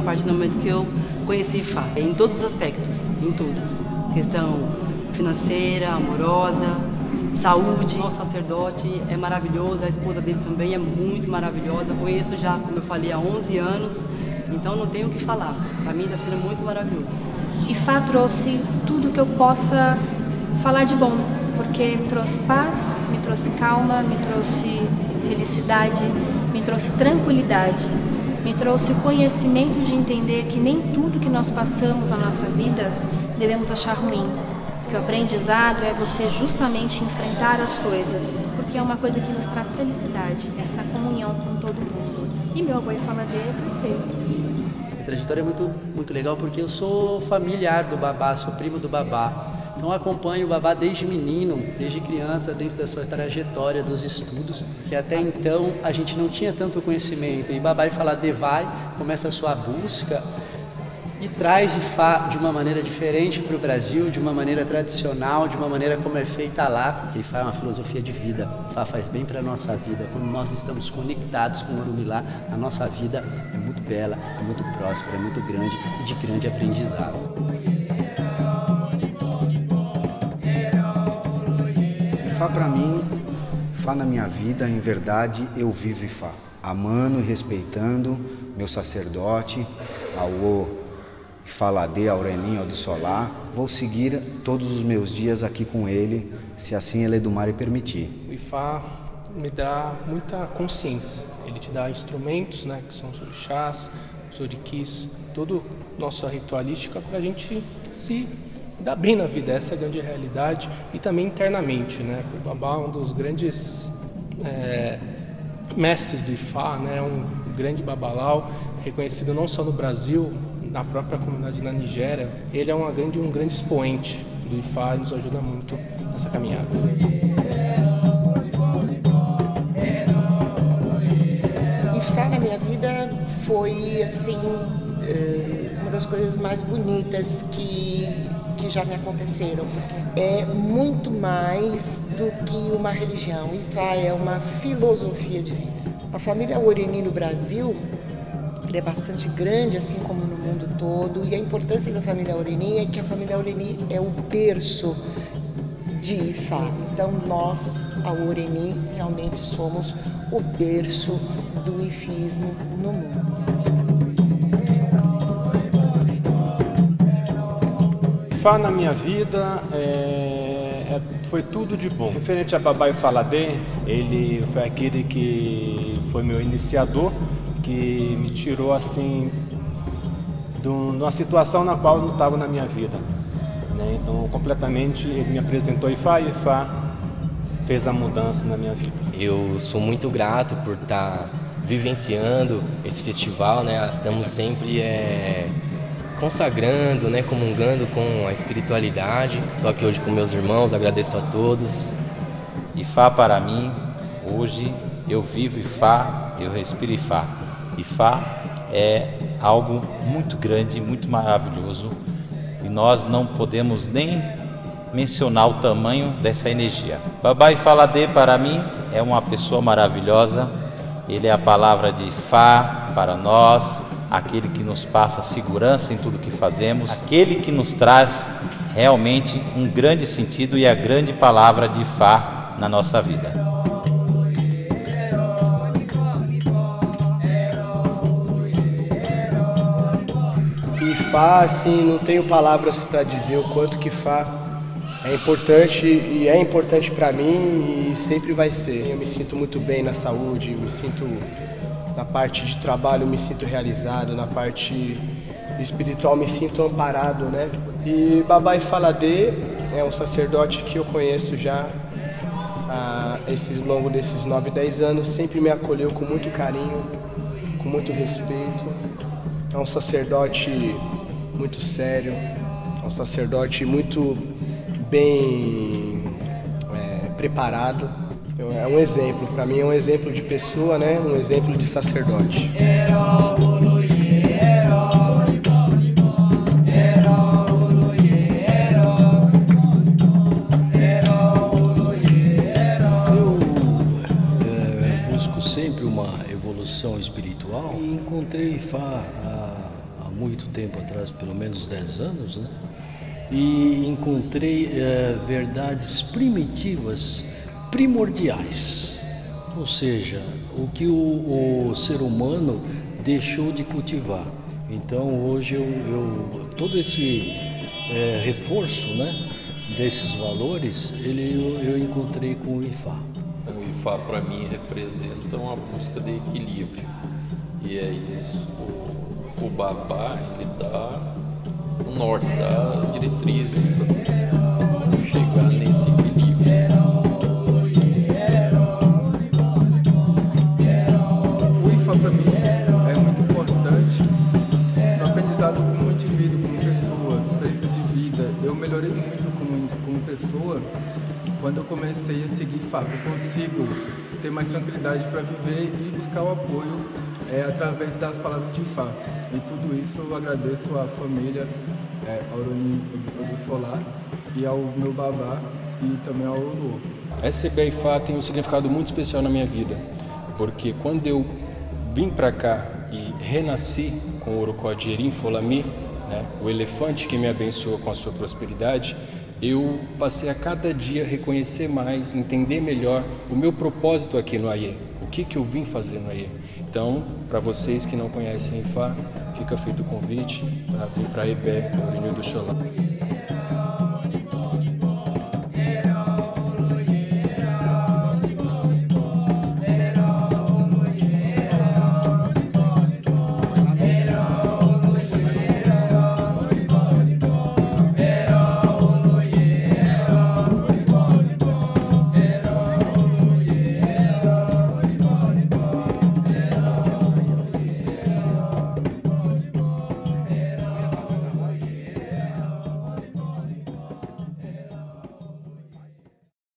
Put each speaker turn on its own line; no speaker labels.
partir do momento que eu conheci Ifá, em todos os aspectos, em tudo. Questão financeira, amorosa, saúde. Nosso sacerdote é maravilhoso, a esposa dele também é muito maravilhosa. Conheço já, como eu falei, há 11 anos, então não tenho o que falar. Para mim está sendo muito maravilhoso.
Ifá trouxe tudo que eu possa falar de bom, porque me trouxe paz, me trouxe calma, me trouxe felicidade, me trouxe tranquilidade, me trouxe o conhecimento de entender que nem tudo que nós passamos na nossa vida devemos achar ruim. Que o aprendizado é você justamente enfrentar as coisas, porque é uma coisa que nos traz felicidade, essa comunhão com todo mundo. E meu avô Ifaladê é perfeito.
Minha trajetória é muito legal porque eu sou familiar do Babá, sou primo do Babá. Então acompanho o Babá desde menino, desde criança, dentro da sua trajetória dos estudos, que até então a gente não tinha tanto conhecimento. E Babá Ifaladê começa a sua busca e traz Ifá de uma maneira diferente para o Brasil, de uma maneira tradicional, de uma maneira como é feita lá, porque Ifá é uma filosofia de vida. Ifá faz bem para a nossa vida. Quando nós estamos conectados com o Orumilá, a nossa vida é muito bela, é muito próspera, é muito grande e de grande aprendizado.
Ifá para mim, Ifá na minha vida, em verdade eu vivo Ifá, amando e respeitando meu sacerdote, Aô Ifaladê, Aurelinho do Solar. Vou seguir todos os meus dias aqui com ele, se assim Eledumare permitir.
O Ifá me dá muita consciência, ele te dá instrumentos, né, que são os orixás, os oriquis, toda nossa ritualística para a gente se dar bem na vida, essa é a grande realidade, e também internamente, né? O Babá é um dos grandes mestres do Ifá, né? Um grande babalau, reconhecido não só no Brasil, na própria comunidade na Nigéria. Ele é um grande expoente do Ifá e nos ajuda muito nessa caminhada.
Ifá na minha vida foi assim uma das coisas mais bonitas que já me aconteceram, porque é muito mais do que uma religião. Ifá é uma filosofia de vida. A família Oreni no Brasil é bastante grande, assim como no mundo todo, e a importância da família Oreni é que a família Oreni é o berço de Ifá. Então nós, a Oreni, realmente somos o berço do ifismo no mundo.
Ifá na minha vida foi tudo de bom. Referente a Babá Ifaladê, ele foi aquele que foi meu iniciador, que me tirou assim de uma situação na qual eu não estava na minha vida, né? Então completamente ele me apresentou Ifá e Ifá fez a mudança na minha vida.
Eu sou muito grato por estar vivenciando esse festival, né? Estamos sempre consagrando, né, comungando com a espiritualidade. Estou aqui hoje com meus irmãos, agradeço a todos.
Ifá para mim, hoje eu vivo Ifá, eu respiro Ifá. Ifá é algo muito grande, muito maravilhoso, e nós não podemos nem mencionar o tamanho dessa energia. Babá Ifaladê para mim é uma pessoa maravilhosa, ele é a palavra de Ifá para nós, aquele que nos passa segurança em tudo que fazemos, aquele que nos traz realmente um grande sentido e a grande palavra de Ifá na nossa vida.
Ifá, assim, não tenho palavras para dizer o quanto que Ifá é importante, e é importante para mim e sempre vai ser. Eu me sinto muito bem na saúde, me sinto na parte de trabalho, me sinto realizado, na parte espiritual me sinto amparado, né? E Babá Ifaladê é um sacerdote que eu conheço já ao longo desses 9, 10 anos, sempre me acolheu com muito carinho, com muito respeito. É um sacerdote muito sério, é um sacerdote muito bem preparado. É um exemplo, para mim é um exemplo de pessoa, né? Um exemplo de sacerdote.
Eu busco sempre uma evolução espiritual e encontrei Ifá há muito tempo atrás, pelo menos 10 anos, né? E encontrei verdades primitivas, primordiais, ou seja, o que o ser humano deixou de cultivar. Então hoje todo esse reforço, né, desses valores, eu encontrei com o IFA.
O IFA para mim representa uma busca de equilíbrio, e é isso. O babá, ele dá o norte, dá diretrizes para chegar nesse equilíbrio.
O IFA para mim é muito importante no aprendizado como indivíduo, como pessoa, experiência de vida. Eu melhorei muito como pessoa quando eu comecei a seguir IFA. Eu consigo ter mais tranquilidade para viver e buscar o apoio através das palavras de IFA. E tudo isso eu agradeço à família Auroni do Solar e ao meu babá e também ao Lu.
Receber IFA tem um significado muito especial na minha vida, porque quando eu vim para cá e renasci com o Orocó Erim Folami, né, o elefante que me abençoa com a sua prosperidade, eu passei a cada dia reconhecer mais, entender melhor o meu propósito aqui no Aie, o que eu vim fazer no Aie. Então, para vocês que não conhecem IFA, fica feito o convite para vir para Ebé, no Rio do Xolá.